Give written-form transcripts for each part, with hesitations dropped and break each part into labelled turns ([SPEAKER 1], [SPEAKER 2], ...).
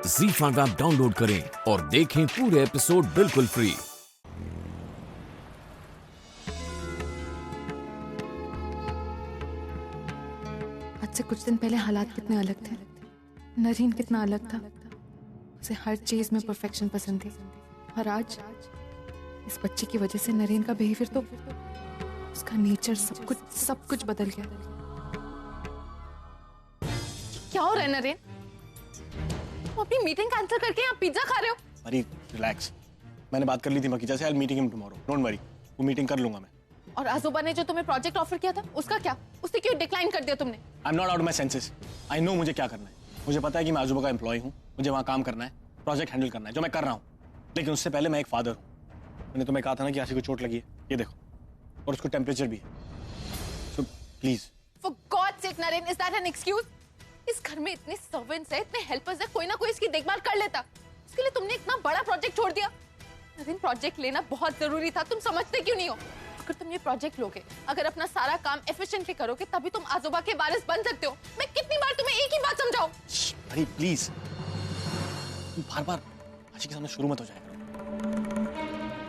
[SPEAKER 1] ZEE5 app download करें और देखें पूरे एपिसोड बिल्कुल फ्री।
[SPEAKER 2] आज से कुछ दिन पहले हालात कितने अलग थे। नरीन कितना अलग था। उसे हर चीज में परफेक्शन पसंद थी और आज इस बच्चे की वजह से नरीन का बिहेवियर तो उसका नेचर सब कुछ बदल गया। क्या हो रहा है नरीन? तुम अपनी मीटिंग कैंसिल करके यहाँ पिज्जा खा रहे हो?
[SPEAKER 3] अरे रिलैक्स, मैंने बात कर ली थी मकीजा से। I will meeting him tomorrow, don't worry, वो मीटिंग कर लूंगा मैं।
[SPEAKER 2] और आजोबा ने जो तुम्हें प्रोजेक्ट ऑफर किया था उसका क्या? उससे क्यों डिक्लाइन कर दिया तुमने?
[SPEAKER 3] I am not out my senses. I know मुझे क्या करना है। मुझे पता है कि मैं आजूबा का एम्प्लॉय हूँ, मुझे वहाँ काम करना है, प्रोजेक्ट हैंडल करना है, जो मैं कर रहा हूँ। लेकिन उससे पहले मैं एक फादर हूँ। मैंने तुम्हें कहा था ना कि आशी को चोट लगी है, ये देखो, और उसको टेम्परेचर भी है। So please.
[SPEAKER 2] For God's sake, Naren, is that an excuse? इस घर में इतने सर्वेंट्स हैं, इतने हेल्पर्स हैं, कोई ना कोई इसकी देखभाल कर लेता। इसके लिए तुमने इतना बड़ा प्रोजेक्ट छोड़ दिया। नरेन, प्रोजेक्ट लेना बहुत जरूरी था, तुम समझते क्यों नहीं हो? अगर तुम ये प्रोजेक्ट लोगे, अगर अपना सारा काम एफिशिएंटली करोगे, तभी तुम आजोबा के वारिस बन सकते हो। मैं कितनी बार तुम्हें एक ही बात समझाऊं?
[SPEAKER 3] अरे प्लीज, बार बार आशी के सामने शुरू मत हो जाएगा।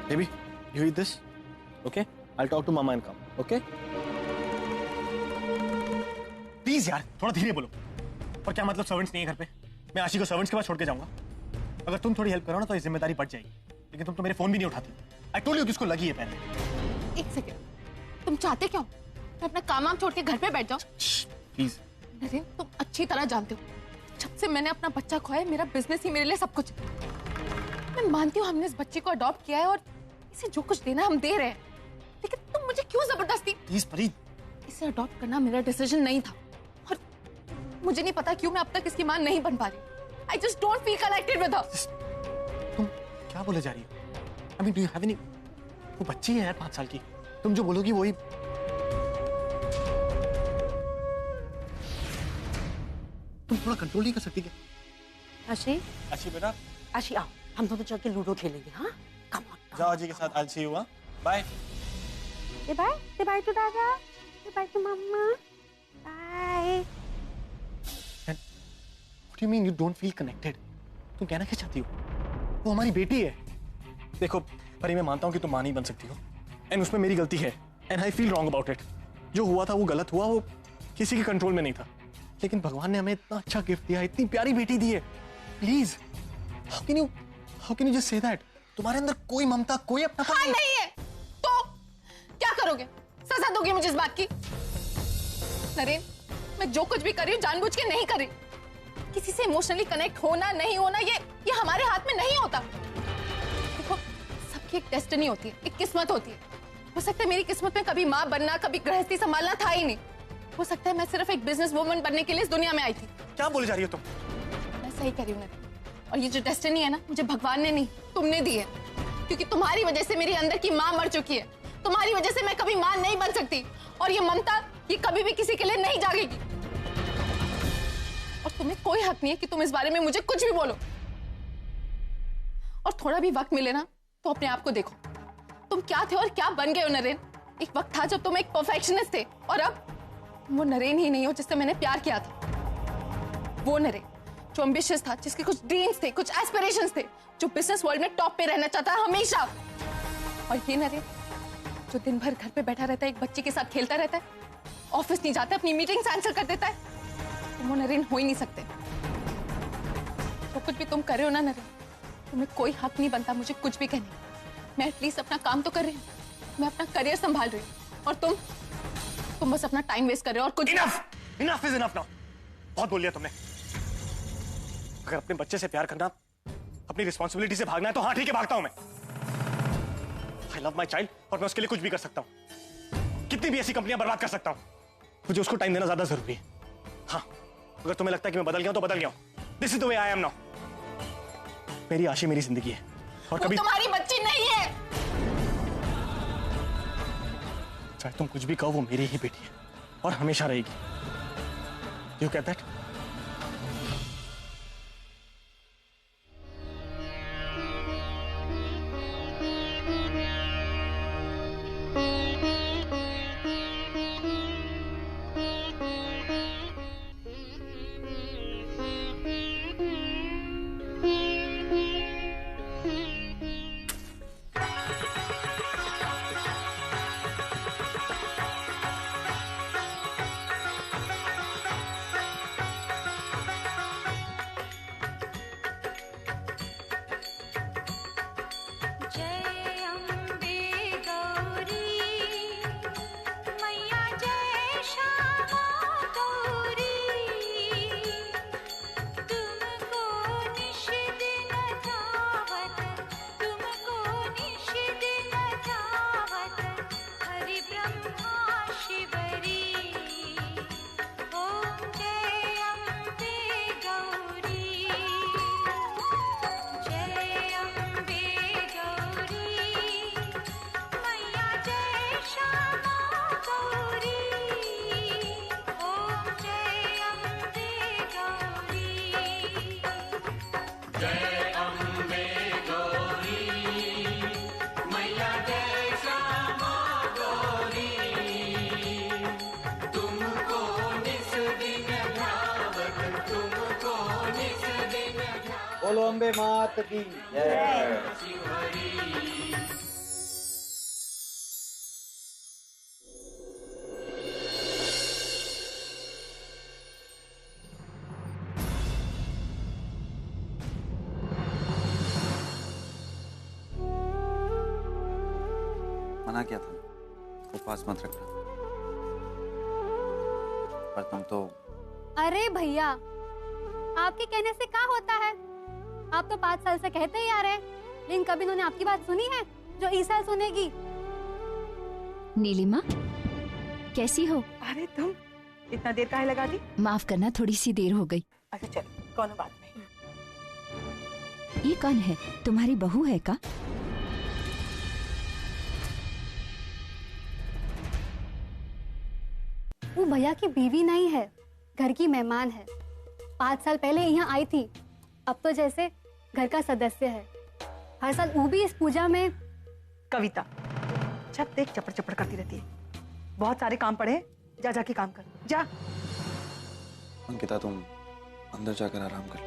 [SPEAKER 3] Baby, you eat this, okay? I'll talk to mama and come, okay? Please यार, थोड़ा धीरे बोलो। और क्या मतलब सर्वेंट्स नहीं है घर पे? मैं आशी को सर्वेंट्स के पास छोड़ के जाऊंगा? अगर तुम थोड़ी हेल्प करो ना तो ये जिम्मेदारी बढ़ जाएगी। लेकिन तुम तो मेरे फोन भी नहीं उठाती। आई टोल्ड यू किसको लगी है पहले।
[SPEAKER 2] एक सेकंड, तुम चाहते क्यों मैं अपना काम छोड़ के घर पे बैठ जाऊं?
[SPEAKER 3] प्लीज।
[SPEAKER 2] नरेन, तुम अच्छी तरह जानते हो, जब से मैंने अपना बच्चा खोया, मेरा बिजनेस ही मेरे लिए सब कुछ है। मैं मानती हूँ हमने इस बच्चे को अडॉप्ट किया है और इसे जो कुछ देना है हम दे रहे हैं, लेकिन तुम मुझे क्यों जबरदस्ती?
[SPEAKER 3] प्लीज परी, इसे
[SPEAKER 2] अडॉप्ट करना मेरा डिसीजन नहीं था और मुझे नहीं पता क्यों मैं अब तक इसकी मां नहीं बन पा रही। I just don't feel connected with her.
[SPEAKER 3] तुम क्या बोले जा रही हो? I mean, do you have any? वो बच्ची है यार 5 साल की। तुम जो बोलोगी वही। तुम थोड़ा कंट्रोल नहीं कर सकती क्या?
[SPEAKER 4] आशी,
[SPEAKER 3] आशी बेटा,
[SPEAKER 4] आशी आओ, हम दोनों चल के लूडो खेलेंगे। हाँ, कम ऑन।
[SPEAKER 3] जाओ जी के साथ। I'll see you, हाँ? Bye.
[SPEAKER 4] Say bye to दादा, say bye to mamma, bye.
[SPEAKER 3] What do you mean you don't feel connected? तुम कहना क्या चाहती हो? वो हमारी बेटी है। देखो परी, मैं मानता हूँ कि तुम मां नहीं बन सकती हो, एंड उसमें मेरी गलती है, and I feel wrong about it. जो हुआ था वो गलत हुआ, वो किसी के कंट्रोल में नहीं था। लेकिन भगवान ने हमें इतना अच्छा गिफ्ट दिया, इतनी प्यारी बेटी दी है। Please, how can you just say that? तुम्हारे अंदर कोई ममता, कोई अपना
[SPEAKER 2] हाँ, नहीं है तो क्या करोगे? सजा दोगे मुझे इस बात की? नरेन, मैं जो कुछ भी कर रही हूँ जानबूझ के नहीं कर रही। किसी से इमोशनली कनेक्ट होना नहीं होना ये हमारे हाथ में नहीं होता। देखो, सबकी एक डेस्टिनी होती है, एक किस्मत होती है। हो सकता है मेरी किस्मत में कभी माँ बनना, कभी गृहस्थी संभालना था ही नहीं। हो सकता है मैं सिर्फ एक बिजनेस वुमन बनने के लिए इस दुनिया में आई थी।
[SPEAKER 3] क्या बोले जा रही हो तुम?
[SPEAKER 2] मैं सही कह रही हूँ नरेन, और ये जो डेस्टिनी है ना, मुझे भगवान ने नहीं, तुमने दी है। क्योंकि तुम्हारी वजह से मेरी अंदर की माँ मर चुकी है। तुम्हारी वजह से मैं कभी माँ नहीं बन सकती, और ये ममता ये कभी भी किसी के लिए नहीं जागेगी। और तुम्हें कोई हक नहीं है कि तुम इस बारे में मुझे कुछ भी बोलो। और थोड़ा भी वक्त मिले ना तो अपने आप को देखो, तुम क्या थे और क्या बन गए हो नरेन। एक वक्त था जब तुम एक परफेक्शनिस्ट थे, और अब वो नरेन ही नहीं हो जिससे मैंने प्यार किया था। वो नरेन जो एम्बिशियस था, जिसके कुछ ड्रीम्स थे, कुछ एस्पिरेशंस थे, जो बिजनेस वर्ल्ड में टॉप पे रहना चाहता है हमेशा। और ये नरेन जो दिन भर घर पे बैठा रहता है, एक बच्चे के साथ खेलता रहता है, ऑफिस नहीं जाता, अपनी मीटिंग कैंसिल कर देता है। तुम वो नरेन हो ही नहीं सकते। जो कुछ भी तुम कर रहे हो ना नरेन, तुम्हें कोई हक नहीं बनता मुझे कुछ भी कहने। मैं एटलीस्ट अपना काम तो कर रही हूँ, मैं अपना करियर संभाल रही हूँ, और तुम बस अपना टाइम वेस्ट कर रहे हो और कुछ।
[SPEAKER 3] Enough is enough now. बहुत बोल लिया तुमने। अगर अपने बच्चे से प्यार करना, अपनी रिस्पॉन्सिबिलिटी से भागना है तो हाँ ठीक है, भागता हूं मैं। आई लव माई चाइल्ड, और मैं उसके लिए कुछ भी कर सकता हूं, कितनी भी ऐसी कंपनियां बर्बाद कर सकता हूं। मुझे उसको टाइम देना ज्यादा जरूरी है। हाँ, अगर तुम्हें लगता है कि मैं बदल गया हूं तो बदल गया हूं। This is the way I am now. मेरी आशी मेरी जिंदगी है, और कभी
[SPEAKER 2] तुम्हारी बच्ची नहीं है।
[SPEAKER 3] चाहे तुम कुछ भी कहो, वो मेरी ही बेटी है और हमेशा रहेगी। You get that?
[SPEAKER 5] बोलो अम्बे मात की जय। मना किया था, उपवास मत रखना, पर तुम तो।
[SPEAKER 4] अरे भैया, आपके कहने से क्या होता है? आप तो 5 साल से कहते ही आ रहे हैं, लेकिन कभी उन्होंने आपकी बात सुनी है जो इस साल सुनेगी?
[SPEAKER 6] नीलिमा, कैसी हो?
[SPEAKER 7] अरे तुम इतना देर काहे लगा दी?
[SPEAKER 6] माफ करना, थोड़ी सी देर हो गई।
[SPEAKER 7] अच्छा चलो, कौन बात नहीं।
[SPEAKER 6] ये कौन है? तुम्हारी बहू है का?
[SPEAKER 4] वो भैया की बीवी नहीं है, घर की मेहमान है। 5 साल पहले यहाँ आई थी, अब तो जैसे घर का सदस्य है। हर साल वो भी इस पूजा में।
[SPEAKER 7] कविता, जब देख चपड़ चपड़ करती रहती है। बहुत सारे काम पड़े, जा जाके काम कर, जा।
[SPEAKER 5] अंकिता, तुम अंदर जाकर आराम कर।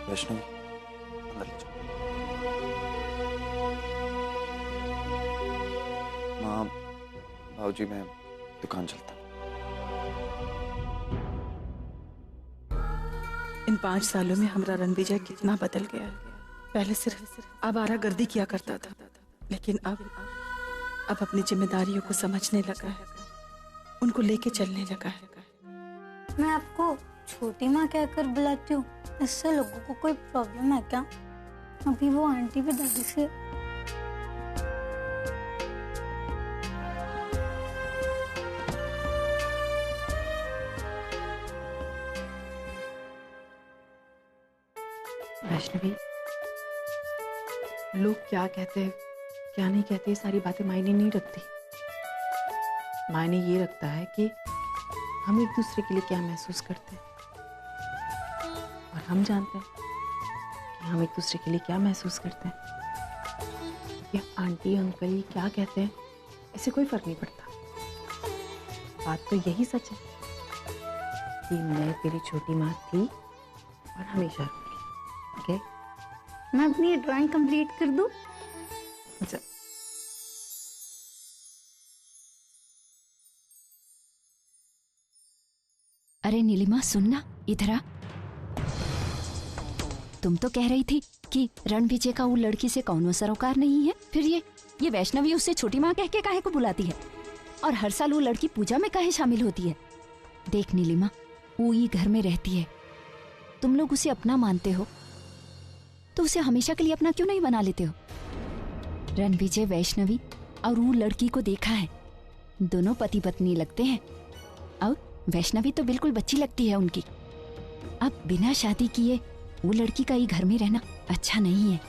[SPEAKER 5] वैष्णवी, अंदर ले जाओ। माँ, भाऊजी, मैं दुकान चलता।
[SPEAKER 7] इन 5 सालों में हमारा रणविजय कितना बदल गया है। पहले सिर्फ आवारागर्दी किया करता था, लेकिन अब अपनी जिम्मेदारियों को समझने लगा है, उनको लेके चलने लगा है।
[SPEAKER 8] मैं आपको छोटी माँ कहकर बुलाती हूँ, इससे लोगों को कोई प्रॉब्लम है क्या? अभी वो आंटी भी दादी से।
[SPEAKER 9] वैष्णवी, लोग क्या कहते हैं क्या नहीं कहते, ये सारी बातें मायने नहीं रखती। मायने ये रखता है कि हम एक दूसरे के लिए क्या महसूस करते हैं, और हम जानते हैं कि हम एक दूसरे के लिए क्या महसूस करते हैं। ये आंटी अंकल क्या कहते हैं, इससे कोई फर्क नहीं पड़ता। बात तो यही सच है कि मैं तेरी छोटी माँ थी और हमेशा रहूंगी। ओके?
[SPEAKER 8] मैं अपनी ड्राइंग कंप्लीट कर दूं?
[SPEAKER 9] अच्छा,
[SPEAKER 6] अरे नीलिमा, सुनना, इधर आ। तुम तो कह रही थी कि रणविजय का वो लड़की से कौनो सरोकार नहीं है, फिर ये वैष्णवी उससे छोटी माँ कह के काहे को बुलाती है, और हर साल वो लड़की पूजा में काहे शामिल होती है? देख नीलिमा, वो ही घर में रहती है, तुम लोग उसे अपना मानते हो, तो उसे हमेशा के लिए अपना क्यों नहीं बना लेते हो? रणविजय वैष्णवी और वो लड़की को देखा है, दोनों पति पत्नी लगते हैं, और वैष्णवी तो बिल्कुल बच्ची लगती है उनकी। अब बिना शादी किए वो लड़की का ही घर में रहना अच्छा नहीं है।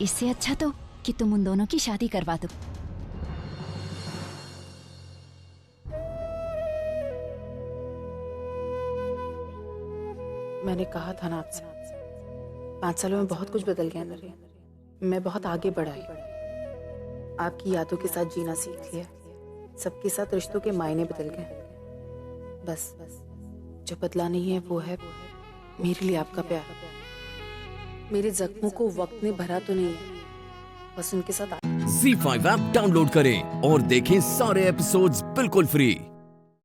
[SPEAKER 6] इससे अच्छा तो कि तुम उन दोनों की शादी करवा दो।
[SPEAKER 9] मैंने कहा था ना आपसे, 5 सालों में बहुत कुछ बदल गया नरेन। मैं बहुत आगे बढ़ा है, आपकी यादों के साथ जीना सीख लिया, सबके साथ रिश्तों के मायने बदल गए। बस जो बदला नहीं है वो है मेरे लिए आपका प्यार। मेरे जख्मों को वक्त ने भरा तो नहीं है, बस उनके साथ।
[SPEAKER 1] ZEE5 ऐप डाउनलोड करें और देखें सारे एपिसोड्स बिल्कुल फ्री।